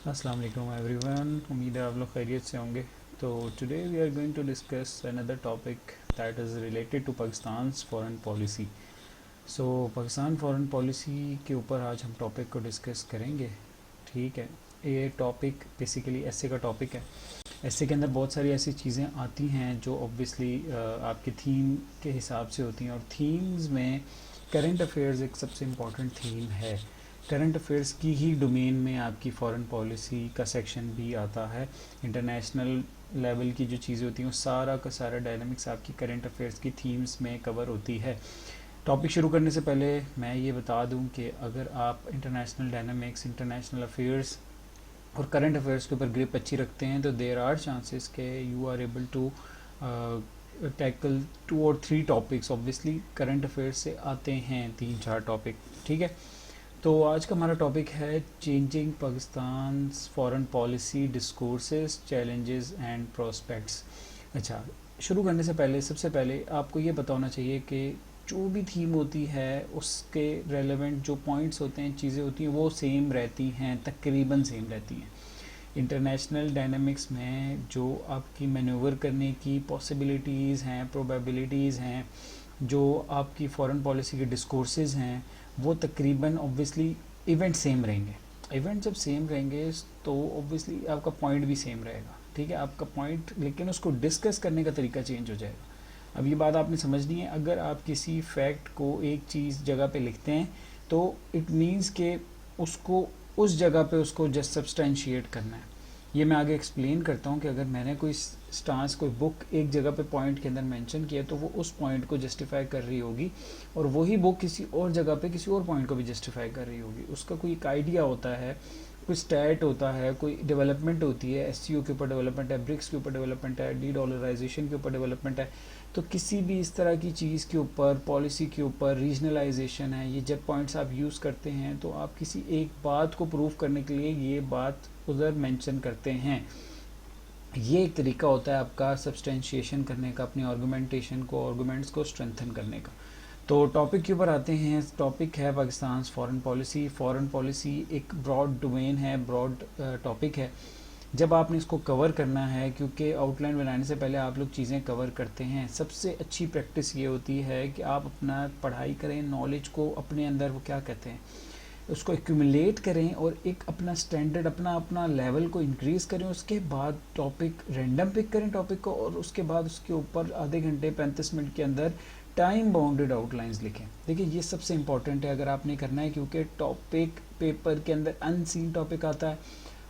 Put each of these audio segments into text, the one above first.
अस्सलाम वालेकुम एवरीवन, उम्मीद है आप लोग खैरियत से होंगे। तो today we are going to discuss another topic that is related to Pakistan's foreign policy. So Pakistan foreign policy के ऊपर आज हम टॉपिक को डिस्कस करेंगे। ठीक है, ये टॉपिक बेसिकली एसए का टॉपिक है। एसए के अंदर बहुत सारी ऐसी चीज़ें आती हैं जो ऑब्वियसली आपके थीम के हिसाब से होती हैं, और थीम्स में करंट अफेयर्स एक सबसे इम्पॉर्टेंट थीम है। करंट अफेयर्स की ही डोमेन में आपकी फॉरेन पॉलिसी का सेक्शन भी आता है। इंटरनेशनल लेवल की जो चीज़ें होती हैं वो सारा का सारा डायनामिक्स आपकी करंट अफेयर्स की थीम्स में कवर होती है। टॉपिक शुरू करने से पहले मैं ये बता दूं कि अगर आप इंटरनेशनल डायनामिक्स, इंटरनेशनल अफेयर्स और करंट अफेयर्स के ऊपर ग्रिप अच्छी रखते हैं तो देर आर चांसेस के you are able to tackle 2 और 3 टॉपिक्स। ऑब्वियसली करंट अफेयर्स से आते हैं 3-4 टॉपिक। ठीक है, तो आज का हमारा टॉपिक है changing Pakistan foreign policy discourses, challenges and prospects. अच्छा, शुरू करने से पहले सबसे पहले आपको ये पता होना चाहिए कि जो भी थीम होती है उसके रेलेवेंट जो पॉइंट्स होते हैं, चीज़ें होती हैं, वो सेम रहती हैं, तकरीबन सेम रहती हैं। इंटरनेशनल डायनामिक्स में जो आपकी मैन्यूवर करने की पॉसिबिलिटीज़ हैं, प्रोबेबिलिटीज़ हैं, जो आपकी फॉरेन पॉलिसी के डिस्कोर्सेज हैं, वो तकरीबन ऑब्वियसली इवेंट सेम रहेंगे। इवेंट जब सेम रहेंगे तो ऑब्वियसली आपका पॉइंट भी सेम रहेगा। ठीक है, आपका पॉइंट, लेकिन उसको डिस्कस करने का तरीका चेंज हो जाएगा। अब ये बात आपने समझनी है। अगर आप किसी फैक्ट को एक चीज़ जगह पे लिखते हैं तो इट मीन्स के उसको उस जगह पे उसको जस्ट सब्सटेंशिएट करना है। ये मैं आगे एक्सप्लेन करता हूँ कि अगर मैंने कोई स्टांस, कोई बुक एक जगह पे पॉइंट के अंदर मेंशन किया तो वो उस पॉइंट को जस्टिफाई कर रही होगी, और वही बुक किसी और जगह पे किसी और पॉइंट को भी जस्टिफाई कर रही होगी। उसका कोई एक आइडिया होता है, कोई स्टैट होता है, कोई डेवलपमेंट होती है, एससीओ के ऊपर डेवलपमेंट है, ब्रिक्स के ऊपर डेवलपमेंट है, डी डॉलराइजेशन के ऊपर डेवलपमेंट है। तो किसी भी इस तरह की चीज़ के ऊपर, पॉलिसी के ऊपर, रीजनलाइजेशन है, ये जब पॉइंट्स आप यूज़ करते हैं तो आप किसी एक बात को प्रूव करने के लिए ये बात उधर मेंशन करते हैं। ये एक तरीका होता है आपका सब्सटेंशिएशन करने का, अपनी आर्गूमेंटेशन को, आर्गूमेंट्स को स्ट्रेंथन करने का। तो टॉपिक के ऊपर आते हैं। टॉपिक है Pakistan foreign policy. Foreign policy एक ब्रॉड डोमेन है, ब्रॉड टॉपिक है। जब आपने इसको कवर करना है, क्योंकि आउटलाइन बनाने से पहले आप लोग चीज़ें कवर करते हैं, सबसे अच्छी प्रैक्टिस ये होती है कि आप अपना पढ़ाई करें, नॉलेज को अपने अंदर, वो क्या कहते हैं, उसको एक्यूमुलेट करें और एक अपना स्टैंडर्ड, अपना अपना लेवल को इंक्रीज़ करें। उसके बाद टॉपिक रैंडम पिक करें टॉपिक को, और उसके बाद उसके ऊपर आधे घंटे 35 मिनट के अंदर टाइम बाउंडेड आउटलाइंस लिखें। देखिए ये सबसे इंपॉर्टेंट है अगर आपने करना है, क्योंकि टॉपिक पेपर के अंदर अनसीन टॉपिक आता है,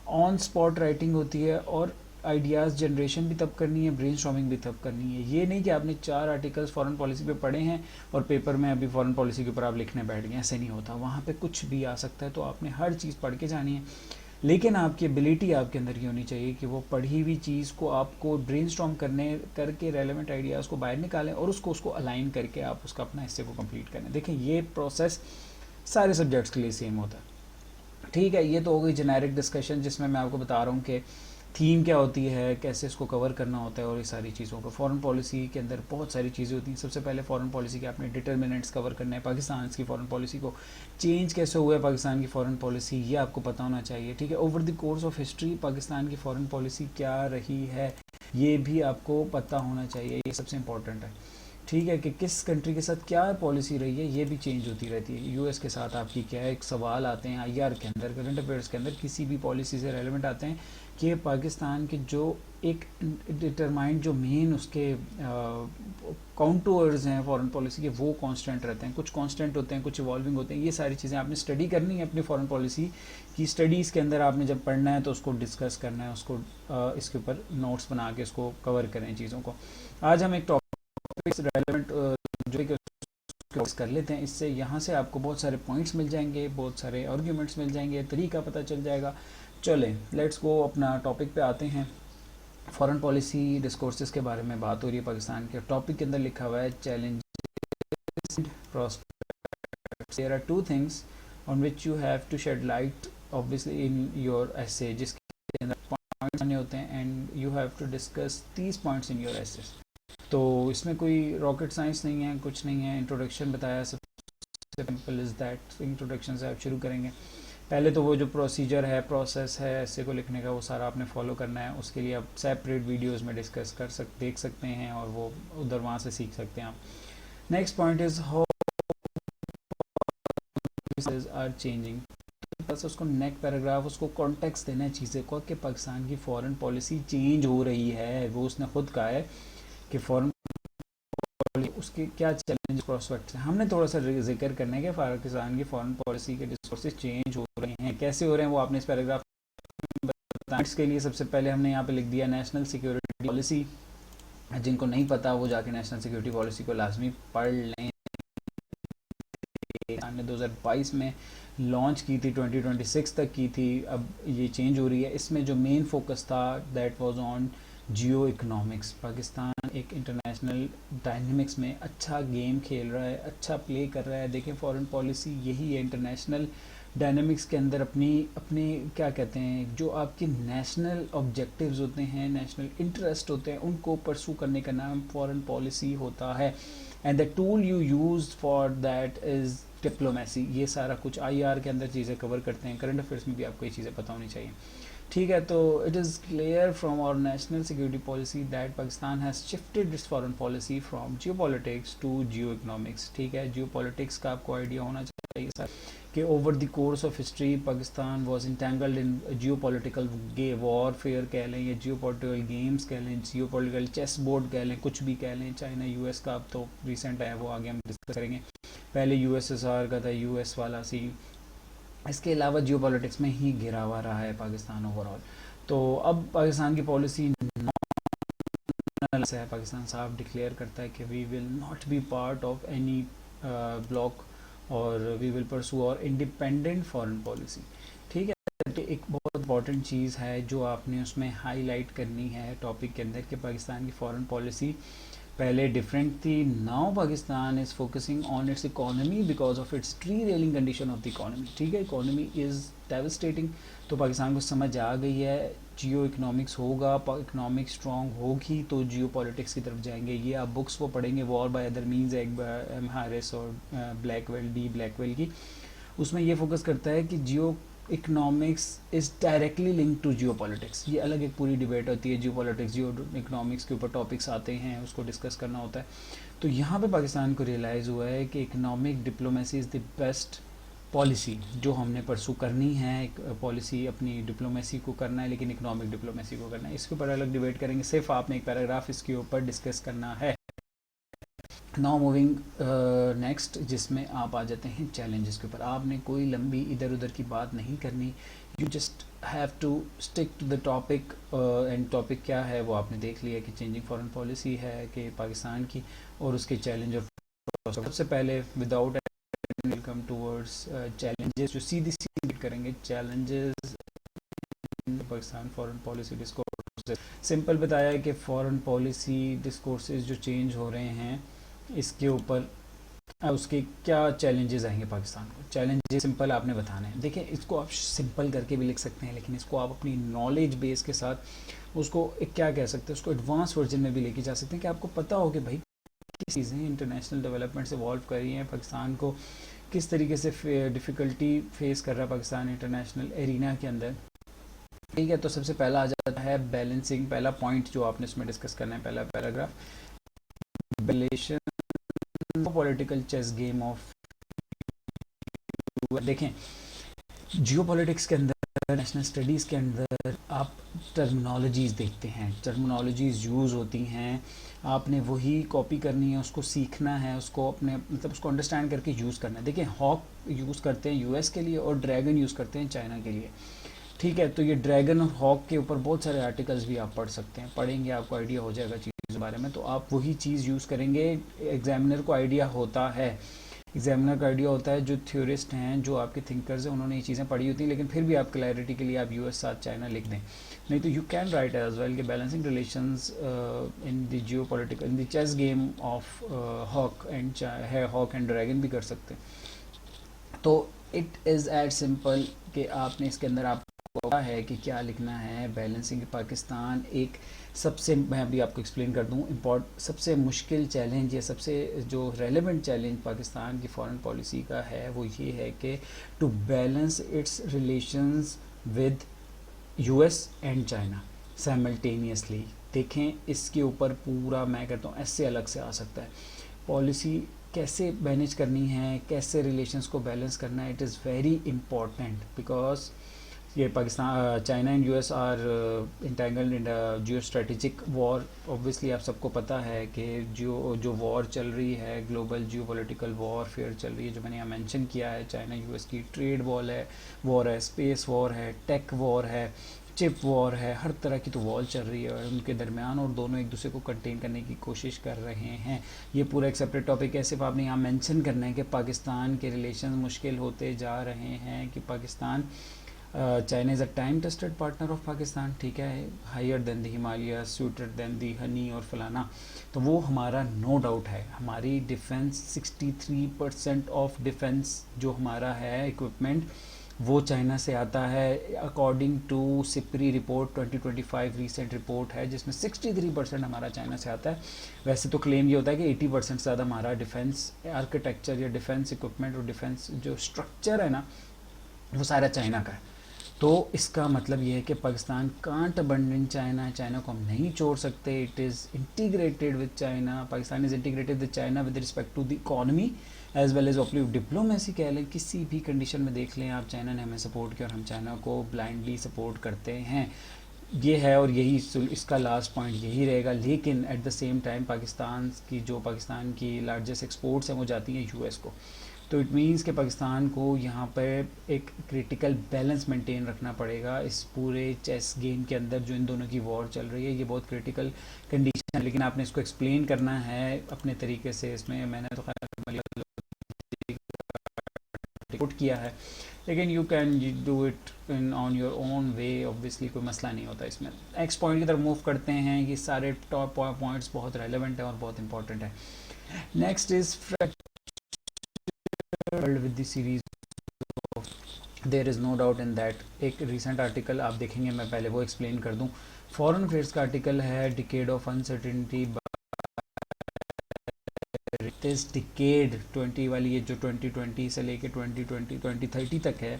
ऑन स्पॉट राइटिंग होती है, और आइडियाज़ जनरेशन भी तब करनी है, ब्रेनस्टॉर्मिंग भी तब करनी है। ये नहीं कि आपने 4 आर्टिकल्स फॉरेन पॉलिसी पे पढ़े हैं और पेपर में अभी फॉरेन पॉलिसी के ऊपर आप लिखने बैठ गए, ऐसे नहीं होता। वहाँ पे कुछ भी आ सकता है, तो आपने हर चीज़ पढ़ के जानी है। लेकिन आपकी एबिलिटी आपके अंदर की होनी चाहिए कि वो पढ़ी हुई चीज़ को आपको ब्रेनस्टॉर्म करने करके रेलेवेंट आइडियाज़ को बाहर निकालें और उसको अलाइन करके आप उसका अपना हिस्से को कंप्लीट करें। देखें ये प्रोसेस सारे सब्जेक्ट्स के लिए सेम होता है। ठीक है, ये तो हो गई जेनेरिक डिस्कशन जिसमें मैं आपको बता रहा हूँ कि थीम क्या होती है, कैसे इसको कवर करना होता है, और ये सारी चीज़ों को। फॉरेन पॉलिसी के अंदर बहुत सारी चीज़ें होती हैं। सबसे पहले फॉरेन पॉलिसी के आपने डिटर्मिनेंट्स कवर करना है। पाकिस्तान की फॉरेन पॉलिसी को चेंज कैसे हुआ है, पाकिस्तान की फॉरेन पॉलिसी, ये आपको पता होना चाहिए। ठीक है, over the course of history Pakistan की फॉरेन पॉलिसी क्या रही है, ये भी आपको पता होना चाहिए, ये सबसे इंपॉर्टेंट है। ठीक है, कि किस कंट्री के साथ क्या पॉलिसी रही है, ये भी चेंज होती रहती है। यूएस के साथ आपकी क्या है, एक सवाल आते हैं आईआर के अंदर, करंट अफेयर्स के अंदर, किसी भी पॉलिसी से रेलेवेंट आते हैं कि पाकिस्तान के जो एक डिटरमाइंड, जो मेन उसके काउंटर्स हैं फॉरेन पॉलिसी के, वो कांस्टेंट रहते हैं। कुछ कांस्टेंट होते हैं, कुछ इवॉल्विंग होते हैं। ये सारी चीज़ें आपने स्टडी करनी है अपनी फॉरेन पॉलिसी की। स्टडीज़ के अंदर आपने जब पढ़ना है तो उसको डिस्कस करना है, उसको इसके ऊपर नोट्स बना के उसको कवर करें चीज़ों को। आज हम एक टॉपिक रेलेवेंट जो कि कर लेते हैं। इससे यहाँ से आपको बहुत सारे पॉइंट्स मिल जाएंगे, बहुत सारे आर्ग्यूमेंट्स मिल जाएंगे, तरीका पता चल जाएगा। चलें, लेट्स गो, अपना टॉपिक पे आते हैं। फॉरेन पॉलिसी डिस्कोर्सेस के बारे में बात हो रही है पाकिस्तान के। टॉपिक के अंदर लिखा हुआ है challenges and prospects. There are 2 things on which you have to shed light obviously in your essay, जिसके अंदर पॉइंट्स आने होते हैं, and you have to discuss 30 points in your essay. तो इसमें कोई रॉकेट साइंस नहीं है, कुछ नहीं है। इंट्रोडक्शन बताया, सबसे सिंपल इज़ दैट। इंट्रोडक्शन से आप शुरू करेंगे। पहले तो वो जो प्रोसीजर है, प्रोसेस है ऐसे को लिखने का, वो सारा आपने फॉलो करना है। उसके लिए आप सेपरेट वीडियोस में डिस्कस देख सकते हैं और वो उधर वहाँ से सीख सकते हैं आप। Next point is how are changing. बस उसको नेक पैराग्राफ, उसको कॉन्टेक्स्ट देना है चीज़ें को कि पाकिस्तान की फॉरेन पॉलिसी चेंज हो रही है। वो उसने खुद कहा है कि फॉरेन उसके क्या चैलेंज प्रोस्पेक्ट्स हैं। हमने थोड़ा सा जिक्र करना है कि पाकिस्तान की फॉरेन पॉलिसी के डिस्कोर्सेस चेंज हो रहे हैं, कैसे हो रहे हैं वो आपने इस पैराग्राफ में बताया। इसके लिए सबसे पहले हमने यहाँ पे लिख दिया नेशनल सिक्योरिटी पॉलिसी। जिनको नहीं पता वो जाके नेशनल सिक्योरिटी पॉलिसी को लाजमी पढ़ लें। ने 2022 में लॉन्च की थी, 2026 तक की थी, अब ये चेंज हो रही है। इसमें जो मेन फोकस था that was on Jio economics. Pakistan एक इंटरनेशनल डायनेमिक्स में अच्छा गेम खेल रहा है, अच्छा प्ले कर रहा है। देखें फॉरेन पॉलिसी यही है, इंटरनेशनल डायनेमिक्स के अंदर अपनी अपने क्या कहते हैं, जो आपके नेशनल ऑब्जेक्टिव्स होते हैं, नेशनल इंटरेस्ट होते हैं, उनको परसू करने का नाम फॉरेन पॉलिसी होता है। And the tool you use for that is diplomacy. ये सारा कुछ आईआर के अंदर चीज़ें कवर करते हैं। करंट अफेयर्स में भी आपको ये चीज़ें पता होनी चाहिए, ठीक है। तो it is clear from our national security policy that Pakistan has shifted its foreign policy from geo politics to geo economics, ठीक है। जियो पॉलिटिक्स का आपको आइडिया होना चाहिए सर कि over the course of history Pakistan was entangled in geo political warfare कह लें, या जियो पोलिटिकल गेम्स कह लें, जियो पोलिटिकल चेस बोर्ड कह लें, कुछ भी कह लें। चाइना यूएस का अब तो रिसेंट है, वो आगे हम डिस्कस करेंगे। पहले यूएसएसआर का था, यूएस वाला सी। इसके अलावा जियो पॉलिटिक्स में ही घिरा हुआ रहा है पाकिस्तान ओवरऑल। तो अब पाकिस्तान की पॉलिसी है, पाकिस्तान साफ डिक्लेयर करता है कि we will not be part of any bloc और वी विल परसू और इंडिपेंडेंट फॉरेन पॉलिसी, ठीक है। एक बहुत इंपॉर्टेंट चीज़ है जो आपने उसमें हाईलाइट करनी है टॉपिक के अंदर कि पाकिस्तान की फॉरेन पॉलिसी पहले डिफरेंट थी। Now Pakistan is focusing on it's economy because of its tree railing condition of the economy, ठीक है। इकोनॉमी इज़ डेवस्टेटिंग, तो पाकिस्तान को समझ आ गई है जियो इकोनॉमिक्स होगा, इकोनॉमिक स्ट्रॉन्ग होगी तो जियो पॉलिटिक्स की तरफ जाएंगे। ये आप बुक्स वो पढ़ेंगे, war by other means, M Harris और ब्लैकवेल डी ब्लैकवेल की, उसमें ये फोकस करता है कि geo economics is directly link to geo politics. ये अलग एक पूरी डिबेट होती है, जियो पॉलिटिक्स जियो इकोनॉमिक्स के ऊपर टॉपिक्स आते हैं, उसको डिस्कस करना होता है। तो यहाँ पे पाकिस्तान को रियलाइज़ हुआ है कि economic diplomacy is the best policy जो हमने परसू करनी है। एक पॉलिसी अपनी डिप्लोमेसी को करना है, लेकिन इकोनॉमिक डिप्लोमेसी को करना है। इसके ऊपर अलग डिबेट करेंगे, सिर्फ आपने एक पैराग्राफ इसके ऊपर डिस्कस करना है। नाउ मूविंग नेक्स्ट, जिसमें आप आ जाते हैं चैलेंजेस के ऊपर। आपने कोई लंबी इधर उधर की बात नहीं करनी, you just have to stick to the topic. And topic क्या है वो आपने देख लिया कि चेंजिंग फॉरेन पॉलिसी है कि पाकिस्तान की, और उसके चैलेंज और सबसे पहले विदाउट वेलकम टूवर्ड्स चैलेंजेस, जो सीधी सीधी करेंगे challenges Pakistan foreign policy discourse. Simple बताया है कि फॉरेन पॉलिसी डिस्कोर्सेज जो चेंज हो रहे हैं इसके ऊपर उसके क्या चैलेंजेस आएंगे पाकिस्तान को। चैलेंजेस सिंपल आपने बताने हैं। देखिए इसको आप सिंपल करके भी लिख सकते हैं, लेकिन इसको आप अपनी नॉलेज बेस के साथ उसको एक क्या कह सकते हैं, उसको एडवांस वर्जन में भी लेके जा सकते हैं कि आपको पता हो कि भाई किस चीज़ें इंटरनेशनल डेवलपमेंट से इवॉल्व कर रही हैं, पाकिस्तान को किस तरीके से डिफ़िकल्टी फेस कर रहा है पाकिस्तान इंटरनेशनल एरिना के अंदर, ठीक है। तो सबसे पहला आ जाता है बैलेंसिंग। पहला पॉइंट जो आपने इसमें डिस्कस करना है, पहला paragraph, balance political chess game of. देखें जियो पॉलिटिक्स के अंदर, नेशनल स्टडीज़ के अंदर आप टर्मिनोलॉजीज़ देखते हैं, टर्मिनोलॉजीज़ यूज़ होती हैं, आपने वही कॉपी करनी है, उसको सीखना है, उसको अपने मतलब उसको अंडरस्टैंड करके यूज़ करना है। देखिए हॉक यूज़ करते हैं यूएस के लिए और ड्रैगन यूज़ करते हैं चाइना के लिए, ठीक है। तो ये ड्रैगन और हॉक के ऊपर बहुत सारे आर्टिकल्स भी आप पढ़ सकते हैं, पढ़ेंगे आपको आइडिया हो जाएगा चीज़ के बारे में। तो आप वही चीज़ यूज़ करेंगे। एग्जामिनर को आइडिया होता है, एग्जामिनर का आइडिया होता है, जो थ्योरिस्ट हैं, जो आपके थिंकर्स हैं, उन्होंने ये चीज़ें पढ़ी होती हैं, लेकिन फिर भी आप क्लैरिटी के लिए आप यूएस साथ चाइना लिख दें। नहीं तो you can write as well कि balancing relations in the geopolitical in the chess game of hawk and dragon भी कर सकते हैं। तो इट इज़ एज सिंपल कि आपने इसके अंदर आप पता है कि क्या लिखना है। बैलेंसिंग पाकिस्तान एक सबसे, मैं अभी आपको एक्सप्लेन कर दूं, सबसे मुश्किल चैलेंज या सबसे जो रेलेवेंट चैलेंज पाकिस्तान की फॉरेन पॉलिसी का है वो ये है कि to balance its relations with US and China simultaneously. देखें, इसके ऊपर पूरा मैं कहता हूँ ऐसे अलग से आ सकता है पॉलिसी कैसे मैनेज करनी है, कैसे रिलेशंस को बैलेंस करना है। It is very important because ये Pakistan, China and US are entangled in geostrategic war. Obviously आप सबको पता है कि जो वॉर चल रही है, ग्लोबल जियो पोलिटिकल वॉरफेयर चल रही है, जो मैंने यहाँ मेंशन किया है, चाइना यूएस की ट्रेड वॉर है, स्पेस वॉर है, टेक वॉर है, चिप वॉर है, हर तरह की तो वॉर चल रही है उनके दरमियान, और दोनों एक दूसरे को कंटेन करने की कोशिश कर रहे हैं। ये पूरा एक सेपरेट टॉपिक है, सिर्फ आपने यहाँ मेंशन करना है कि पाकिस्तान के रिलेशन मुश्किल होते जा रहे हैं, कि Pakistan, China is a time tested partner of Pakistan, ठीक है, higher than the Himalaya, sweeter than the honey और फलाना। तो वो हमारा नो डाउट है। हमारी डिफेंस 63% ऑफ डिफेंस जो हमारा है इक्विपमेंट वो चाइना से आता है, according to SIPRI report 2025 recent report है जिसमें 63% हमारा चाइना से आता है। वैसे तो क्लेम ये होता है कि 80% से ज़्यादा हमारा डिफेंस आर्किटेक्चर या डिफेंस इक्विपमेंट और डिफेंस जो स्ट्रक्चर है ना वो सारा चाइना का है। तो इसका मतलब ये है कि Pakistan can't abandon China, China को हम नहीं छोड़ सकते। It is integrated with China, Pakistan is integrated with China with respect to the economy as well as अपनी डिप्लोमेसी कह लें। किसी भी कंडीशन में देख लें आप, चाइना ने हमें सपोर्ट किया और हम चाइना को ब्लाइंडली सपोर्ट करते हैं। ये है और यही इसका लास्ट पॉइंट यही रहेगा। लेकिन at the same time Pakistan की लार्जेस्ट एक्सपोर्ट्स हैं वो जाती हैं यूएस को। तो इट मीन्स कि पाकिस्तान को यहाँ पर एक क्रिटिकल बैलेंस मेंटेन रखना पड़ेगा इस पूरे चेस गेम के अंदर जो इन दोनों की वॉर चल रही है। ये बहुत क्रिटिकल कंडीशन है, लेकिन आपने इसको एक्सप्लेन करना है अपने तरीके से। इसमें मैंने तो रिपोर्ट किया है, लेकिन you can do it in on your own way, obviously कोई मसला नहीं होता इसमें। नेक्स्ट पॉइंट की तरफ मूव करते हैं। ये सारे टॉप पॉइंट्स बहुत रेलेवेंट है और बहुत इंपॉर्टेंट है। Next is with the series of, there is no doubt in that। एक रिसेंट आर्टिकल आप देखेंगे, मैं पहले वो एक्सप्लेन कर दूं। फॉरेन अफेयर्स का आर्टिकल है decade of uncertainty, this decade 20 वाली, ये जो 2020 से लेके 2030 तक है,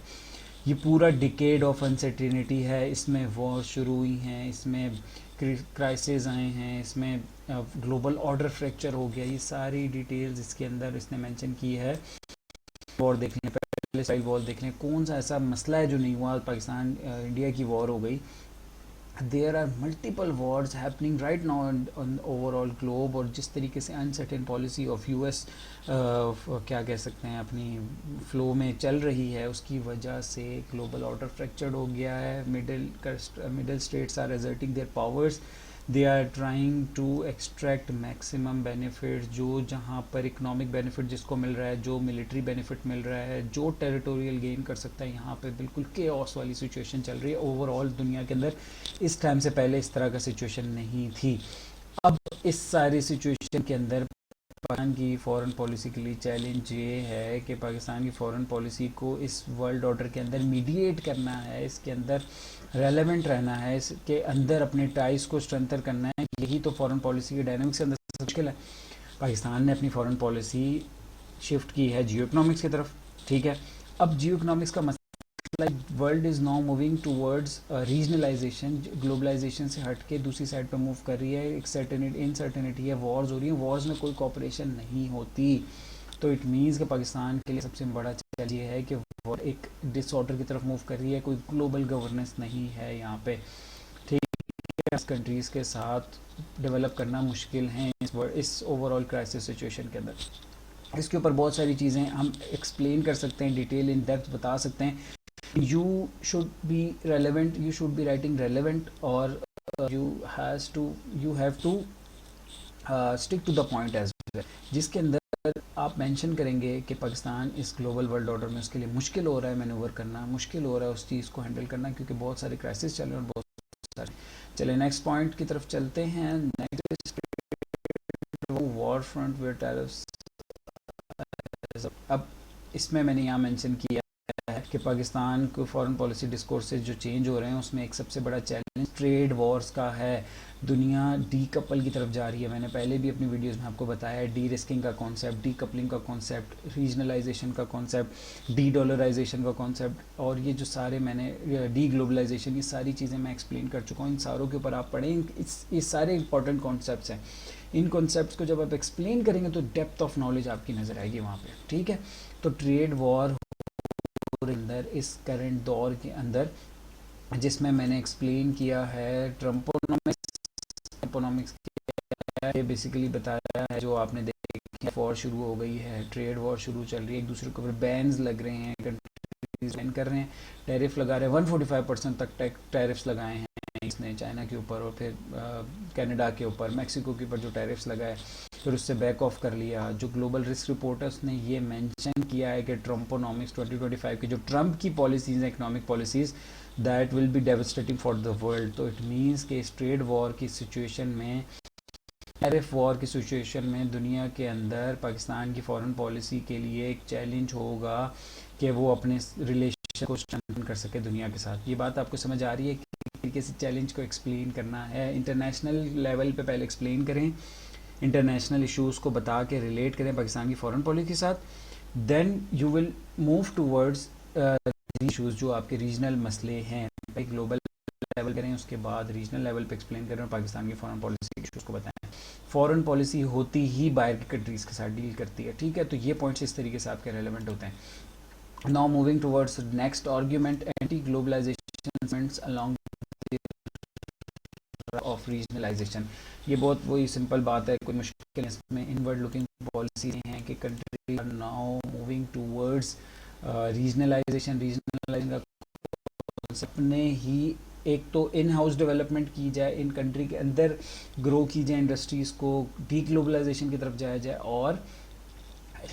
ये पूरा डिकेड ऑफ अनसर्टेनिटी है। इसमें वॉर शुरू हुई हैं, इसमें क्राइसिस आए हैं, इसमें ग्लोबल ऑर्डर फ्रैक्चर हो गया, ये सारी डिटेल्स इसके अंदर इसने मेंशन की है। वॉर देख लें, पहले स्टाइल वॉर देख लें, कौन सा ऐसा मसला है जो नहीं हुआ। पाकिस्तान इंडिया की वॉर हो गई। There are multiple wars happening right now on overall globe, और जिस तरीके से अनसर्टेन पॉलिसी ऑफ यूएस क्या कह सकते हैं अपनी फ्लो में चल रही है, उसकी वजह से ग्लोबल ऑर्डर फ्रैक्चर्ड हो गया है। Middle states are asserting their powers, they are trying to extract maximum benefit, जो जहाँ पर इकोनॉमिक बेनिफिट जिसको मिल रहा है, जो मिलिट्री बेनिफिट मिल रहा है, जो टेरिटोरियल गेन कर सकता है, यहाँ पे बिल्कुल केओस वाली सिचुएशन चल रही है ओवरऑल दुनिया के अंदर। इस टाइम से पहले इस तरह का सिचुएशन नहीं थी। अब इस सारी सिचुएशन के अंदर पाकिस्तान की फ़ॉरेन पॉलिसी के लिए चैलेंज ये है कि पाकिस्तान की फ़ॉरेन पॉलिसी को इस वर्ल्ड ऑर्डर के अंदर मीडिएट करना है, इसके अंदर रेलेवेंट रहना है, इसके अंदर अपने टाइज को स्ट्रेंथन करना है। यही तो फ़ॉरेन पॉलिसी के डायनामिक्स के अंदर मुश्किल है। पाकिस्तान ने अपनी फ़ॉरेन पॉलिसी शिफ्ट की है जियो इकोनॉमिक्स की तरफ, ठीक है। अब जियो इकोनॉमिक्स का world is now moving towards regionalisation, globalisation से हट के दूसरी साइड पर मूव कर रही है। एक इनसर्टेनिटी है, वॉर्स हो रही है, वॉर्स में कोई कॉपरेशन नहीं होती। तो इट मीन्स कि पाकिस्तान के लिए सबसे बड़ा चैलेंज ये है कि वॉर एक डिसऑर्डर की तरफ मूव कर रही है, कोई ग्लोबल गवर्नेंस नहीं है यहाँ पे, ठीक है। इस कंट्रीज़ के साथ डेवलप करना मुश्किल है इस ओवरऑल क्राइसिस सिचुएशन के अंदर। इसके ऊपर बहुत सारी चीज़ें हम एक्सप्लेन कर सकते हैं, डिटेल इन डेप्थ बता सकते हैं। You should be relevant, you should be writing relevant, or you have to stick to the point as well, जिसके अंदर आप मेंशन करेंगे कि पाकिस्तान इस ग्लोबल वर्ल्ड ऑर्डर में उसके लिए मुश्किल हो रहा है मैनूवर करना, मुश्किल हो रहा है उस चीज़ को हैंडल करना, क्योंकि बहुत सारे क्राइसिस चल रहे हैं और बहुत सारे। चले नेक्स्ट पॉइंट की तरफ चलते हैं। Next war front were tariffs. अब इसमें मैंने यहाँ मेंशन किया है कि पाकिस्तान को फॉरेन पॉलिसी डिस्कोर्सेज जो चेंज हो रहे हैं उसमें एक सबसे बड़ा चैलेंज ट्रेड वॉर्स का है। दुनिया डीकपल की तरफ जा रही है। मैंने पहले भी अपनी वीडियोस में आपको बताया है, डी रिस्किंग का कॉन्सेप्ट, डीकपलिंग का कॉन्सेप्ट, रीजनलाइजेशन का कॉन्सेप्ट, डी डॉलराइजेशन का कॉन्सेप्ट, और ये जो सारे मैंने डी ग्लोबलाइजेशन, ये सारी चीज़ें मैं एक्सप्लेन कर चुका हूँ। इन सारों के ऊपर आप पढ़ें, ये सारे इंपॉर्टेंट कॉन्सेप्ट्स हैं। इन कॉन्सेप्ट्स को जब आप एक्सप्लेन करेंगे तो डेप्थ ऑफ नॉलेज आपकी नज़र आएगी वहाँ पे, ठीक है। तो ट्रेड वॉर अंदर इस करंट दौर के अंदर, जिसमें मैंने एक्सप्लेन किया है ट्रम्पोनॉमिक्स ये बेसिकली बताया है, जो आपने देखा वॉर शुरू हो गई है, ट्रेड वॉर शुरू चल रही है, एक दूसरे के ऊपर बैन्स लग रहे हैं, कंट्रीज बैन कर रहे हैं, टैरिफ लगा रहे हैं, 145% तक टैरिफ्स लगाए हैं इसने चाइना के ऊपर, और फिर कनाडा के ऊपर, मैक्सिको के ऊपर जो टैरिफ्स लगाए, फिर उससे बैक ऑफ कर लिया। जो ग्लोबल रिस्क रिपोर्टर्स ने ये मेंशन किया है कि ट्रम्पोनॉमिक्स 2025 की जो ट्रम्प की पॉलिसीज़ हैं, economic policies, that will be devastating for the world. तो इट मीन्स कि इस ट्रेड वॉर की सिचुएशन में, टैरिफ वॉर की सिचुएशन में दुनिया के अंदर पाकिस्तान की फॉरेन पॉलिसी के लिए एक चैलेंज होगा कि वो अपने रिलेशन को स्ट्रेंथन कर सके दुनिया के साथ। ये बात आपको समझ आ रही है कि तरीके से चैलेंज को एक्सप्लेन करना है। इंटरनेशनल लेवल पे पहले एक्सप्लेन करें, इंटरनेशनल इश्यूज़ को बता के रिलेट करें पाकिस्तान की फॉरेन पॉलिसी के साथ, then you will move towards issues जो आपके रीजनल मसले हैं, ग्लोबल लेवल करें, उसके बाद रीजनल लेवल पे एक्सप्लेन करें और पाकिस्तान की फॉरेन पॉलिसी के इश्यूज़ को बताएं। फॉरेन पॉलिसी होती ही बाहर की कंट्रीज़ के साथ डील करती है, ठीक है। तो ये पॉइंट्स इस तरीके से आपके रेलेवेंट होते हैं। Now moving towards next argument, anti globalisation along of regionalisation. ये बहुत वही सिंपल बात है, कोई मुश्किल इसमें। इनवर्ड लुकिंग पॉलिसी हैं कि country are now moving towards regionalisation का अपने ही, एक तो इन हाउस डेवलपमेंट की जाए, इन कंट्री के अंदर ग्रो की जाए इंडस्ट्रीज़ को, डी ग्लोबलाइजेशन की तरफ जाया जाए, और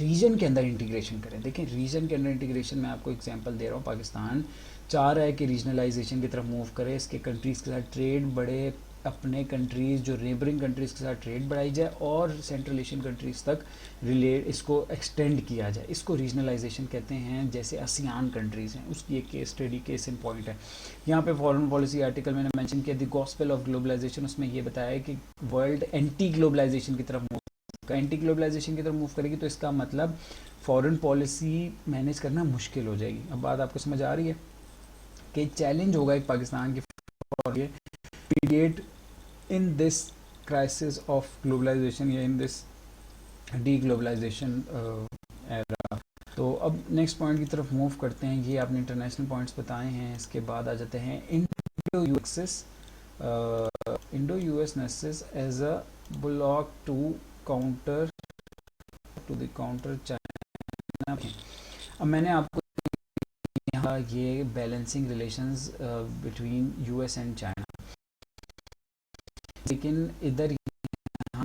रीजन के अंदर इंटीग्रेशन करें। देखिए रीजन के अंदर इंटीग्रेशन में आपको एग्जांपल दे रहा हूँ, पाकिस्तान चाह रहा है कि रीजनलाइजेशन की तरफ मूव करे, इसके कंट्रीज़ के साथ ट्रेड बढ़े, अपने कंट्रीज़ जो नेबरिंग कंट्रीज़ के साथ ट्रेड बढ़ाई जाए और सेंट्रल एशियन कंट्रीज़ तक रिलेट इसको एक्सटेंड किया जाए। इसको रीजनलाइजेशन कहते हैं। जैसे आसियान कंट्रीज़ हैं, उसकी एक case study, case in point है। यहाँ पे फॉरेन पॉलिसी आर्टिकल मैंने मेंशन किया, द गॉस्पेल ऑफ ग्लोबलाइजेशन, उसमें ये बताया है कि वर्ल्ड एंटी ग्लोबलाइजेशन की तरफ एंटी ग्लोबलाइजेशन की तरफ मूव करेगी, तो इसका मतलब फॉरेन पॉलिसी मैनेज करना मुश्किल हो जाएगी। अब बात आपको समझ आ रही है कि चैलेंज होगा एक पाकिस्तान के period in this crisis of globalisation या in this deglobalisation era. तो अब नेक्स्ट पॉइंट की तरफ मूव करते हैं। ये आपने इंटरनेशनल पॉइंट्स बताए हैं, इसके बाद आ जाते हैं Indo US nexus as a bloc to counter China. अब मैंने आपको यहाँ ये balancing relations between US and China, लेकिन इधर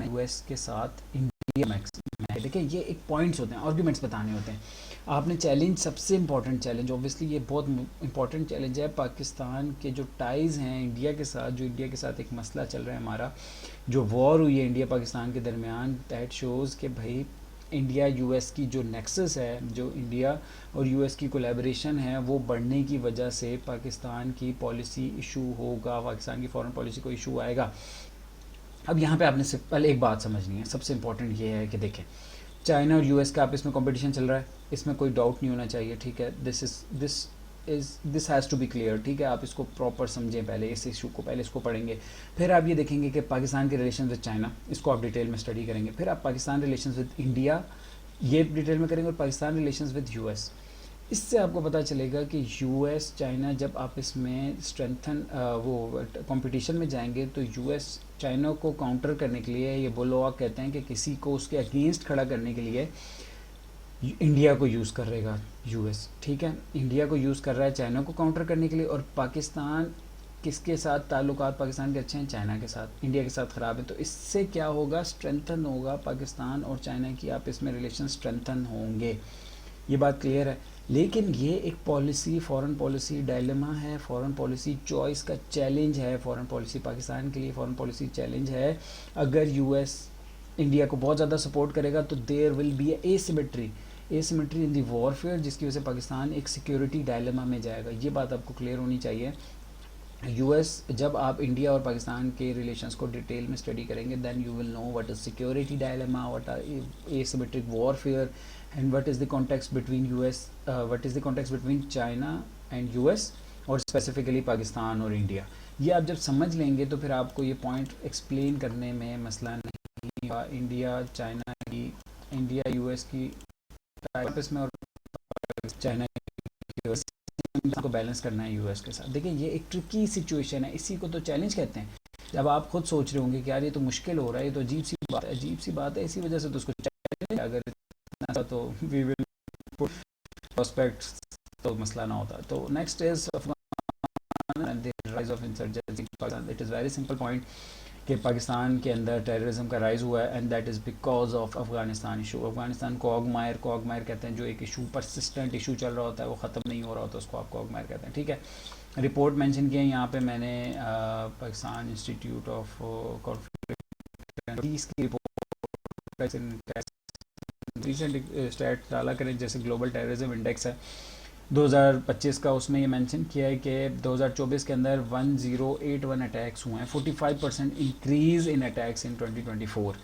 यूएस के साथ इंडिया मैक्स, देखिए ये एक पॉइंट्स होते हैं, आर्गुमेंट्स बताने होते हैं। आपने चैलेंज, सबसे इम्पॉर्टेंट चैलेंज, ऑब्वियसली ये बहुत इंपॉर्टेंट चैलेंज है पाकिस्तान के जो टाइज़ हैं इंडिया के साथ, जो इंडिया के साथ एक मसला चल रहा है हमारा, जो वॉर हुई है इंडिया पाकिस्तान के दरमियान, दैट शोज़ कि भाई इंडिया यूएस की जो नेक्सस है, जो इंडिया और यूएस की कोलैबोरेशन है, वो बढ़ने की वजह से पाकिस्तान की पॉलिसी इशू होगा, पाकिस्तान की फॉरेन पॉलिसी को इशू आएगा। अब यहाँ पे आपने सिर्फ पहले एक बात समझनी है, सबसे इम्पोर्टेंट ये है कि देखें चाइना और यूएस का आपस में कंपटीशन चल रहा है, इसमें कोई डाउट नहीं होना चाहिए, ठीक है। This has to be clear, ठीक है। आप इसको प्रॉपर समझें, पहले इस इशू को, पहले इसको पढ़ेंगे, फिर आप ये देखेंगे कि पाकिस्तान के रिलेशन विद चाइना, इसको आप डिटेल में स्टडी करेंगे, फिर आप पाकिस्तान रिलेशन विद इंडिया ये डिटेल में करेंगे, और पाकिस्तान रिलेशन विद यूएस। इससे आपको पता चलेगा कि यूएस चाइना जब आप इसमें स्ट्रेंथन वो कंपटीशन में जाएंगे, तो यूएस चाइना को काउंटर करने के लिए, ये वो लोग कहते हैं कि किसी को उसके अगेंस्ट खड़ा करने के लिए इंडिया को यूज़ करेगा यूएस, ठीक है। इंडिया को यूज़ कर रहा है चाइना को काउंटर करने के लिए, और पाकिस्तान किसके साथ ताल्लुकात पाकिस्तान के अच्छे हैं? चाइना के साथ, इंडिया के साथ ख़राब है। तो इससे क्या होगा? स्ट्रेंथन होगा पाकिस्तान और चाइना की आपस में रिलेशन स्ट्रेंथन होंगे, ये बात क्लियर है। लेकिन ये एक पॉलिसी, फॉरेन पॉलिसी डायलेमा है, फॉरेन पॉलिसी चॉइस का चैलेंज है, फॉरेन पॉलिसी पाकिस्तान के लिए फॉरेन पॉलिसी चैलेंज है। अगर यूएस इंडिया को बहुत ज़्यादा सपोर्ट करेगा तो there will be asymmetry asymmetry in the warfare, जिसकी वजह से पाकिस्तान एक सिक्योरिटी डायलेमा में जाएगा। ये बात आपको क्लियर होनी चाहिए। यूएस, जब आप इंडिया और पाकिस्तान के रिलेशंस को डिटेल में स्टडी करेंगे, then you will know what is security dilemma, what are asymmetric warfare, and what is the context between US, what is the context between China and US, और specifically Pakistan और India. ये आप जब समझ लेंगे तो फिर आपको ये पॉइंट एक्सप्लेन करने में मसला नहीं होगा। इंडिया चाइना की, इंडिया यूएस की आपस में, और चाइना यूएस को बैलेंस करना है यूएस के साथ। देखिए ये एक ट्रिकी सिचुएशन है, इसी को तो चैलेंज कहते हैं। जब आप खुद सोच रहे होंगे कि यार ये तो मुश्किल हो रहा है, ये तो अजीब सी बात है, अजीब सी बात है, इसी वजह से तो उसको चैलेंज, अगर इतना तो वी विल पुट प्रोस्पेक्ट्स तो मसला ना होता। तो next is Afghan and the rise of insurgency Pakistan. It is very simple point कि पाकिस्तान के अंदर टेररिज्म का राइज हुआ है, and that is because of Afghanistan issue. Afghanistan quagmire कहते हैं, जो एक इशू परसिस्टेंट इशू चल रहा होता है, वो ख़त्म नहीं हो रहा होता, उसको आप क्वागमायर कहते हैं। ठीक है, रिपोर्ट मेंशन किया यहाँ पे मैंने, पाकिस्तान इंस्टीट्यूट ऑफ कॉन्फ्लिक्ट की रिपोर्ट, रिसेंट स्टैट डाला करें, जैसे ग्लोबल टेररिज्म इंडेक्स है 2025 का, उसमें ये मेंशन किया है कि 2024 के अंदर 1081 अटैक्स हुए हैं, 45% इंक्रीज इन अटैक्स इन 2024।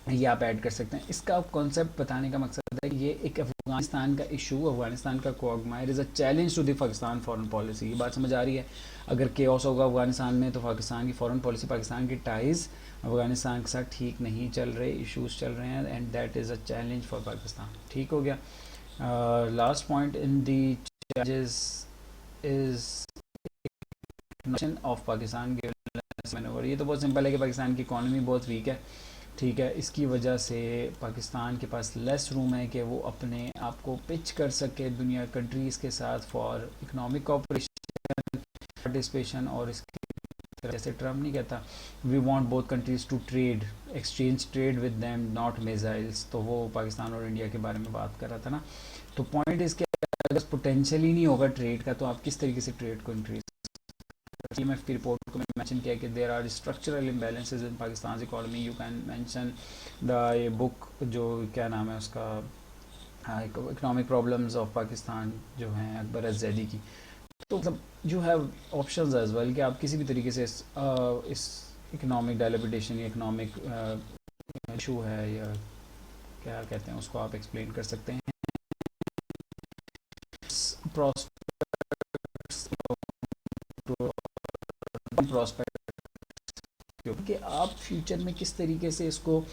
ये आप ऐड कर सकते हैं। इसका कॉन्सेप्ट बताने का मकसद है कि ये एक अफगानिस्तान का इशू, अफगानिस्तान का quagmire is a challenge to the Pakistan foreign policy. ये बात समझ आ रही है? अगर केओस होगा अफगानिस्तान में, तो पाकिस्तान की फॉरेन पॉलिसी, पाकिस्तान की टाइज़ अफगानिस्तान के साथ ठीक नहीं चल रहे, इश्यूज चल रहे हैं, and that is a challenge for Pakistan. ठीक हो गया। Last point in the challenges is of Pakistan manoeuvre. ये तो बहुत सिंपल है कि पाकिस्तान की इकॉनमी बहुत वीक है, ठीक है, इसकी वजह से पाकिस्तान के पास लेस रूम है कि वो अपने आप को पिच कर सके दुनिया कंट्रीज़ के साथ फॉर इकोनॉमिक कोऑपरेशन, पार्टिसिपेशन। और इसके जैसे ट्रम्प नहीं कहता we want both countries to trade, exchange trade with them not missiles, तो वो पाकिस्तान और इंडिया के बारे में बात कर रहा था ना। तो पॉइंट इसके, अगर पोटेंशियल ही नहीं होगा ट्रेड का, तो आप किस तरीके से ट्रेड को इंक्रीज। IMF की रिपोर्ट को मैंने मेंशन किया कि there are structural imbalances in Pakistan economy. You can mention the ये बुक, जो क्या नाम है उसका, इकोनॉमिक प्रॉब्लम्स ऑफ पाकिस्तान, जो हैं अकबर अज़ैदी की। तो मतलब you have options as well कि आप किसी भी तरीके से इस इकोनॉमिक डायलिबिटेशन या इकोनॉमिक इशू है, या क्या कहते हैं उसको, आप एक्सप्लेन कर सकते हैं। प्रॉस्पेक्ट कि आप फ्यूचर में किस तरीके से इसको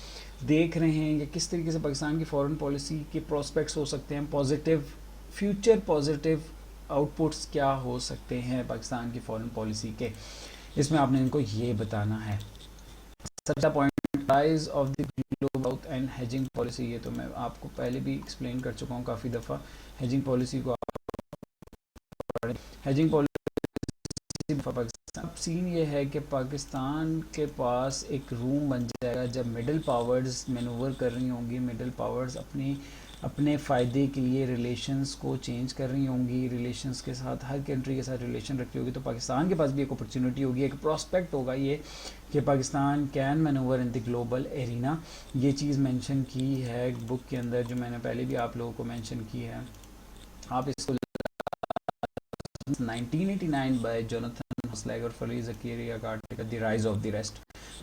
देख रहे हैं, या किस तरीके से पाकिस्तान की फॉरेन पॉलिसी के प्रोस्पेक्ट्स हो सकते हैं, पॉजिटिव फ्यूचर, पॉजिटिव आउटपुट्स क्या हो सकते हैं पाकिस्तान की फॉरेन पॉलिसी के, इसमें आपने इनको ये बताना है। सबसे point, rise of the global south and hedging policy. ये तो मैं आपको पहले भी एक्सप्लेन कर चुका हूँ काफ़ी दफ़ा। हेजिंग पॉलिसी को, हेजिंग पॉलिसी पाकिस्तान, अब सीन ये है कि पाकिस्तान के पास एक रूम बन जाएगा जब मिडिल पावर्स मैनूवर कर रही होंगी, मिडिल पावर्स अपने फ़ायदे के लिए रिलेशंस को चेंज कर रही होंगी, रिलेशंस के साथ हर कंट्री के साथ रिलेशन रखी होगी, तो पाकिस्तान के पास भी एक अपॉर्चुनिटी होगी, एक प्रॉस्पेक्ट होगा ये कि Pakistan can manoeuvre in the global arena. ये चीज़ मेंशन की है बुक के अंदर, जो मैंने पहले भी आप लोगों को मेंशन की है। आप इसको 1989 बाय जोनाथन हस्लैग और फली ज़कीरिया का article the rise of the rest,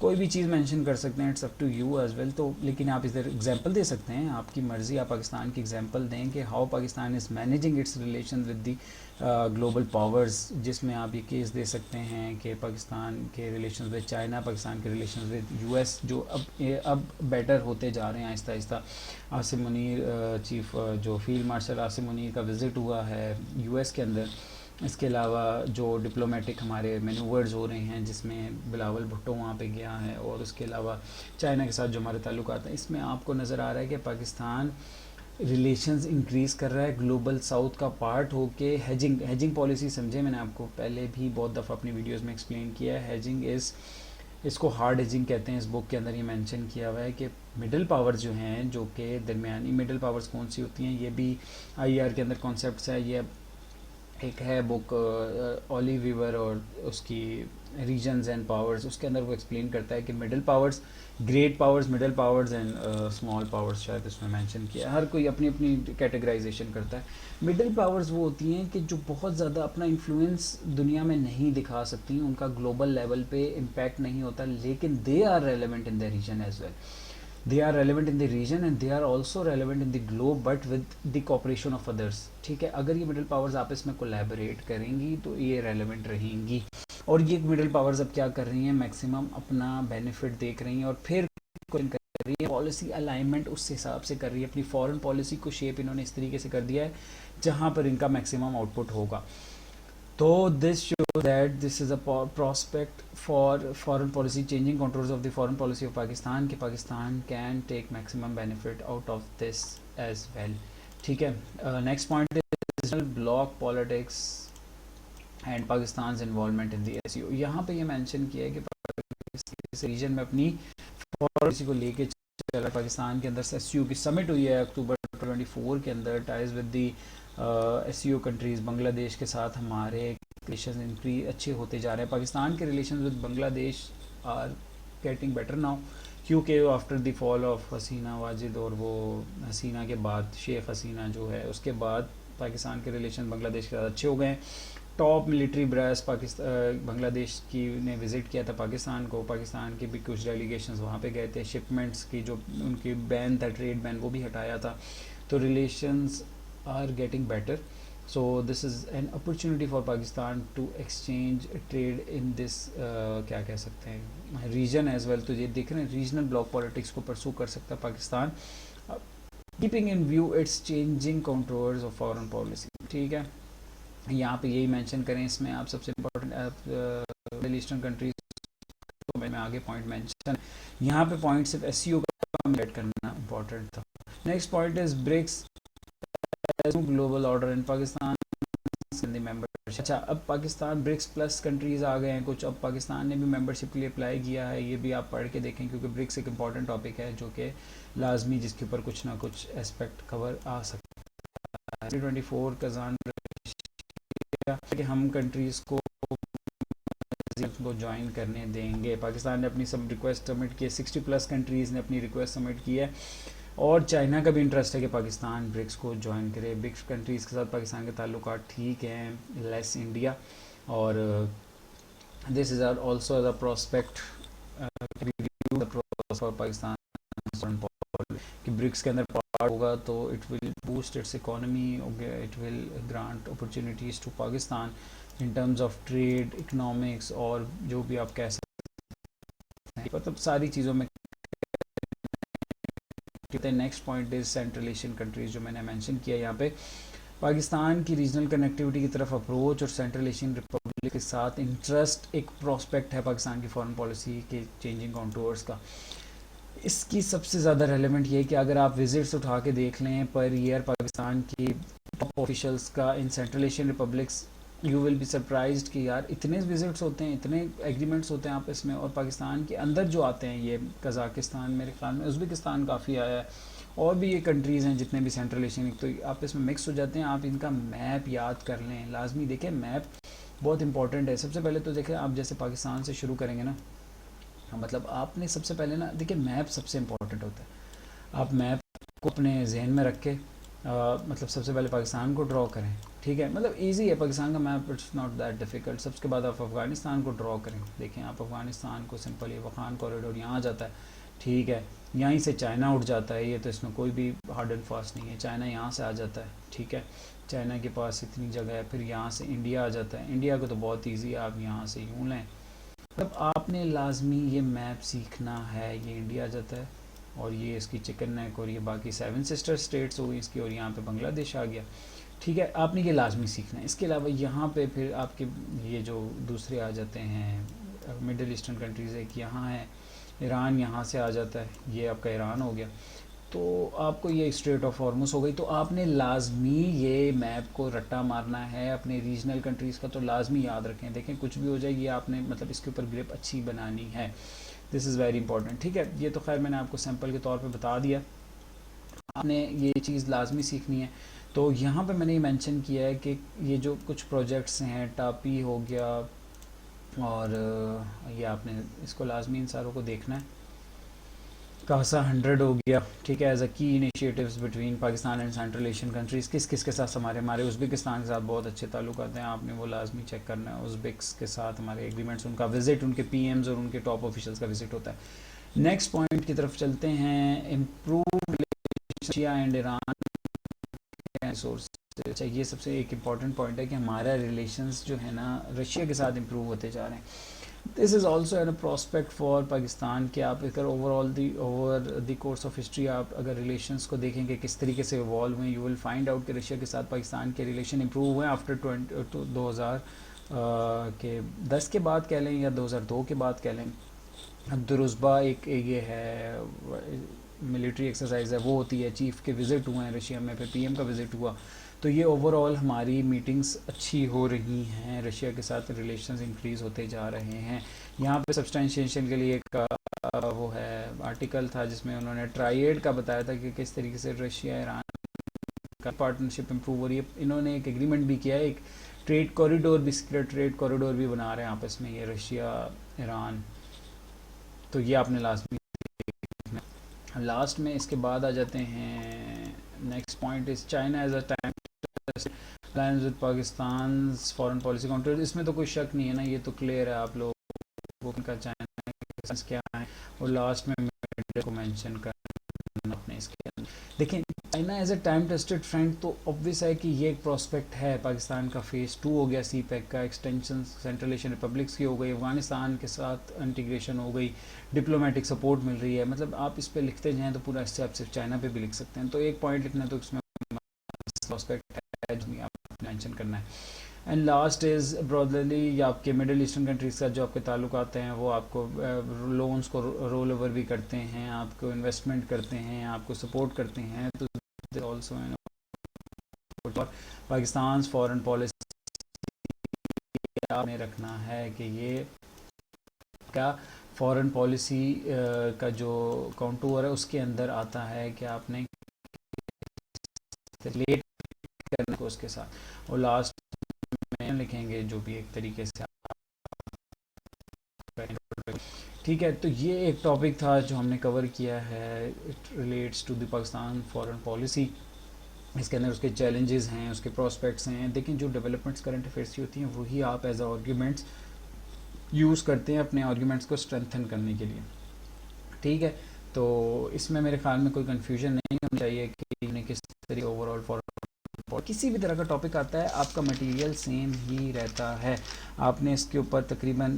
कोई भी चीज़ मेंशन कर सकते हैं, it's up to you as well. तो लेकिन आप इधर एग्जांपल दे सकते हैं, आपकी मर्ज़ी, आप पाकिस्तान की एग्जांपल दें कि how Pakistan is managing it's relation with the global powers, जिसमें आप ये केस दे सकते हैं कि पाकिस्तान के रिलेशन विद चाइना, पाकिस्तान के रिलेशन विद यूएस, जो अब बेटर होते जा रहे हैं आहिस्ता आहिस्ता। आसिम मुनीर चीफ जो फील्ड मार्शल आसिम मुनीर का विज़िट हुआ है यूएस के अंदर। इसके अलावा जो डिप्लोमेटिक हमारे मैनूवर्स हो रहे हैं, जिसमें बिलावल भुट्टो वहाँ पे गया है, और उसके अलावा चाइना के साथ जो हमारे ताल्लुकात हैं, इसमें आपको नज़र आ रहा है कि पाकिस्तान रिलेशंस इंक्रीज़ कर रहा है ग्लोबल साउथ का पार्ट होके। हेजिंग पॉलिसी समझे, मैंने आपको पहले भी बहुत दफ़ा अपनी वीडियोस में एक्सप्लेन किया है। हेजिंग इसको हार्ड हेजिंग कहते हैं। इस बुक के अंदर ये मेंशन किया हुआ है कि मिडिल पावर्स जो हैं, जो कि दरमियानी मिडिल पावर्स कौन सी होती हैं, ये भी IR के अंदर कॉन्सेप्ट्स है। ये एक है बुक ऑली वीवर और उसकी रीजन्स एंड पावर्स, उसके अंदर वो एक्सप्लेन करता है कि middle powers, great powers, middle powers and small powers, शायद इसमें मेंशन किया। हर कोई अपनी अपनी कैटेगराइजेशन करता है। मिडिल पावर्स वो होती हैं कि जो बहुत ज़्यादा अपना इन्फ्लुएंस दुनिया में नहीं दिखा सकती, उनका ग्लोबल लेवल पे इम्पैक्ट नहीं होता, लेकिन they are relevant in the region as well. they are relevant in the region and they are also relevant in the globe but with the cooperation of others। ठीक है, अगर ये middle powers आपस में collaborate करेंगी तो ये relevant रहेंगी। और ये मिडिल पावर्स अब क्या कर रही हैं, मैक्सिमम अपना बेनिफिट देख रही हैं और फिर कर रही है पॉलिसी अलाइनमेंट उस हिसाब से कर रही है। अपनी फॉरेन पॉलिसी को शेप इन्होंने इस तरीके से कर दिया है जहाँ पर इनका मैक्सिमम आउटपुट होगा। तो this shows that this is a prospect for foreign policy changing contours of the foreign policy of Pakistan कि Pakistan can take maximum benefit out of this as well। ठीक है, next point is regional bloc politics and Pakistan's involvement in the SCO। यहाँ पे ये mention किया है कि इस रीजन में अपनी पॉलिसी को लेके चला। पाकिस्तान के अंदर SCO की समिट हुई है अक्टूबर 24 के अंदर। Ties with the SCO countries, Bangladesh के साथ हमारे रिलेशन इंक्रीज अच्छे होते जा रहे हैं। पाकिस्तान के relation with Bangladesh are getting better now, क्योंकि after the fall of Hasina Wajid और वो हसीना के बाद शेख हसीना जो है उसके बाद पाकिस्तान के रिलेशन बांग्लादेश के साथ अच्छे हो गए हैं। Top military brass Pakistan Bangladesh की ने विज़िट किया था पाकिस्तान को। पाकिस्तान के भी कुछ डेलीगेशंस वहाँ पे गए थे। शिपमेंट्स की जो उनकी बैन था, ट्रेड बैन, वो भी हटाया था। तो relations are getting better. So this is an opportunity for Pakistan to exchange trade in this क्या कह सकते हैं रीजन एज वेल। तो ये देख रहे हैं रीजनल ब्लॉक पॉलिटिक्स को परसू कर सकता है Pakistan, keeping in view it's changing controls of foreign policy. ठीक है, यहाँ पे यही मेंशन करें इसमें आप सबसे इम्पोर्टेंट मिडिल ईस्टर्न कंट्रीज, तो मैंने आगे पॉइंट मेंशन, यहाँ पे पॉइंट सिर्फ SCO का ऐड करना इम्पोर्टेंट था। Next point is BRICS global order in Pakistan membership. अच्छा, अब पाकिस्तान ब्रिक्स प्लस कंट्रीज आ गए हैं कुछ, अब पाकिस्तान ने भी मेंबरशिप के लिए अप्लाई किया है। ये भी आप पढ़ के देखें क्योंकि ब्रिक्स एक इम्पॉर्टेंट टॉपिक है जो कि लाजमी, जिसके ऊपर कुछ ना कुछ एस्पेक्ट कवर आ सकता है। 24 कज़ान कि हम कंट्रीज़ को ज्वाइन करने देंगे। पाकिस्तान ने अपनी सब रिक्वेस्ट सबमिट की है, 60+ कंट्रीज़ ने अपनी रिक्वेस्ट सबमिट की है और चाइना का भी इंटरेस्ट है कि पाकिस्तान ब्रिक्स को ज्वाइन करे। ब्रिक्स कंट्रीज़ के साथ पाकिस्तान के ताल्लुकात ठीक हैं, लेस इंडिया। और this is are also the prospect for Pakistan कि ब्रिक्स के अंदर पार्ट होगा तो it will boost its economy, it will grant opportunities to Pakistan in terms of trade, economics और जो भी आप कह सकते हैं, मतलब सारी चीज़ों में। Next point is central Asian countries, जो मैंने मेंशन किया यहाँ पे। पाकिस्तान की रीजनल कनेक्टिविटी की तरफ अप्रोच और सेंट्रल एशियन रिपब्लिक के साथ इंटरेस्ट एक प्रोस्पेक्ट है पाकिस्तान की फॉरेन पॉलिसी के चेंजिंग कॉन्टूर्स का। इसकी सबसे ज़्यादा रेलेवेंट ये है कि अगर आप विजिट्स उठा के देख लें पर ईयर पाकिस्तान की टॉप ऑफिशल्स का in central Asian republics, you will be surprised कि यार इतने विजिट्स होते हैं, इतने एग्रीमेंट्स होते हैं आपस में। और पाकिस्तान के अंदर जो आते हैं, ये कज़ाकिस्तान, मेरे ख्याल में उज़्बेकिस्तान काफ़ी आया है, और भी ये कंट्रीज़ हैं जितने भी सेंट्रल एशियन, तो आपस में मिक्स हो जाते हैं। आप इनका मैप याद कर लें, लाजमी देखें, मैप बहुत इंपॉर्टेंट है। सबसे पहले तो देखें, आप जैसे पाकिस्तान से शुरू करेंगे ना, मतलब आपने सबसे पहले ना देखिए मैप सबसे इम्पोर्टेंट होता है। आप मैप को अपने जहन में रख के मतलब सबसे पहले पाकिस्तान को ड्रॉ करें। ठीक है, मतलब इजी है पाकिस्तान का map, it's not that difficult. सबके बाद आप अफ़गानिस्तान को ड्रॉ करें। देखें आप अफ़गानिस्तान को सिंपल, ये वखान कॉरिडोर यहाँ आ जाता है। ठीक है, यहीं से चाइना उठ जाता है, ये तो इसमें कोई भी हार्ड एंड फास्ट नहीं है। चाइना यहाँ से आ जाता है, ठीक है, चाइना के पास इतनी जगह है। फिर यहाँ से इंडिया आ जाता है, इंडिया को तो बहुत ईजी है, आप यहाँ से यूँ लें। मतलब आपने लाजमी ये मैप सीखना है। ये इंडिया आ जाता है और ये इसकी चिकन नेक और ये बाकी 7 सिस्टर स्टेट्स हो गई इसकी, और यहाँ पे बांग्लादेश आ गया। ठीक है, आपने ये लाजमी सीखना है। इसके अलावा यहाँ पे फिर आपके ये जो दूसरे आ जाते हैं मिडिल ईस्टर्न कंट्रीज़, एक यहाँ है ईरान, यहाँ से आ जाता है, ये आपका ईरान हो गया। तो आपको ये स्ट्रेट ऑफ हॉर्मुज़ हो गई। तो आपने लाजमी ये मैप को रट्टा मारना है अपने रीजनल कंट्रीज़ का, तो लाजमी याद रखें। देखें कुछ भी हो जाए, ये आपने मतलब इसके ऊपर ग्रिप अच्छी बनानी है। This is very important. ठीक है, ये तो खैर मैंने आपको सैम्पल के तौर पे बता दिया, आपने ये चीज़ लाजमी सीखनी है। तो यहाँ पे मैंने ये मेंशन किया है कि ये जो कुछ प्रोजेक्ट्स हैं, टापी हो गया, और ये आपने इसको लाजमी इन सारों को देखना है। कासा 100 हो गया, ठीक है, एज अ की initiatives between Pakistan and central Asian countries. किस किस के साथ? हमारे हमारे उज़्बेकिस्तान के साथ बहुत अच्छे ताल्लुकात हैं, आपने वो लाजमी चेक करना है। उज़्बेक्स के साथ हमारे एग्रीमेंट्स, उनका विज़िट, उनके पीएम्स और उनके टॉप ऑफिशियल्स का विज़िट होता है। नेक्स्ट पॉइंट की तरफ चलते हैं, improve Russia and Iran source. अच्छा, ये सबसे एक इम्पॉर्टेंट पॉइंट है कि हमारा रिलेशंस जो है ना रशिया के साथ इम्प्रूव होते जा रहे हैं। This is also an prospect for Pakistan कि आप अगर over the course of history आप अगर रिलेशंस को देखेंगे किस तरीके से इवॉल्व हुए, यू विल फाइंड आउट कि रशिया के साथ पाकिस्तान के रिलेशन इम्प्रूव हुए आफ्टर 2000 के 10 के बाद कह लें या 2002 के बाद कह लें। दुरुस्बा एक ये है मिलिट्री एक्सरसाइज है, वो होती है, चीफ के विज़िट हुए हैं रशिया में, फिर पीएम का विज़िट हुआ। तो ये ओवरऑल हमारी मीटिंग्स अच्छी हो रही हैं, रशिया के साथ रिलेशंस इंक्रीज़ होते जा रहे हैं। यहाँ पे सब्सटेंशिएशन के लिए एक वो है आर्टिकल था जिसमें उन्होंने ट्राइएड का बताया था कि किस तरीके से रशिया ईरान का पार्टनरशिप इम्प्रूव हो रही है। इन्होंने एक एग्रीमेंट भी किया है, एक ट्रेड कॉरिडोर भी, सीक्रेट ट्रेड कॉरिडोर भी बना रहे हैं आपस में ये रशिया ईरान। तो ये आपने लास्ट में इसके बाद आ जाते हैं। Next point is China as a time alliance with Pakistan foreign policy counter. इसमें तो कोई शक नहीं है ना, ये तो क्लियर है आप लोगों का चाइना के क्या है। और लास्ट में को मेंशन करना अपने इसके अंदर। देखिए, China as a time tested friend, तो ऑब्वियस है कि ये एक प्रोस्पेक्ट है। पाकिस्तान का फेज़ 2 हो गया, सी पैक का एक्सटेंशन सेंट्रल एशियन रिपब्लिक्स की हो गई, अफगानिस्तान के साथ इंटीग्रेशन हो गई, डिप्लोमेटिक सपोर्ट मिल रही है। मतलब आप इस पर लिखते जाएँ तो पूरा इससे आप सिर्फ चाइना पे भी लिख सकते हैं। तो एक पॉइंट लिखना तो इसमें प्रोस्पेक्ट है जो आप मेंशन करना है। एंड लास्ट इज़ ब्रॉडली आपके मिडिल ईस्टर्न कंट्रीज का जो आपके ताल्लुक आते हैं वो आपको लोन्स को रोल ओवर भी करते हैं, आपको इन्वेस्टमेंट करते हैं, आपको सपोर्ट करते हैं। तो ऑल्सो पाकिस्तान फॉरेन पॉलिसी में रखना है कि ये क्या फॉरेन पॉलिसी का जो कॉन्टूर है उसके अंदर आता है कि आपने रिलेट करने को उसके साथ। और लास्ट में लिखेंगे जो भी एक तरीके से, ठीक है। तो ये एक टॉपिक था जो हमने कवर किया है, it relates to the Pakistan foreign policy. इसके अंदर उसके चैलेंजेस हैं, उसके प्रोस्पेक्ट्स हैं। देखिए, जो डेवलपमेंट्स करंट अफेयर्स की होती हैं वही आप एज आर्ग्यूमेंट्स यूज़ करते हैं अपने आर्ग्यूमेंट्स को स्ट्रेंथन करने के लिए, ठीक है। तो इसमें मेरे ख्याल में कोई कन्फ्यूजन नहीं होनी चाहिए कि किस तरीके ओवरऑल फॉर किसी भी तरह का टॉपिक आता है आपका मटेरियल सेम ही रहता है। आपने इसके ऊपर तकरीबन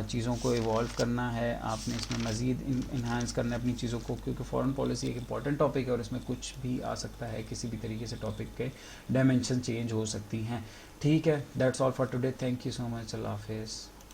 चीज़ों को इवॉल्व करना है, आपने इसमें मज़ीद इन्हांस करना है अपनी चीज़ों को, क्योंकि फॉरेन पॉलिसी एक इंपॉर्टेंट टॉपिक है और इसमें कुछ भी आ सकता है, किसी भी तरीके से टॉपिक के डायमेंशन चेंज हो सकती हैं, ठीक है। That's all for today, thank you so much, अल्लाह हाफिज़।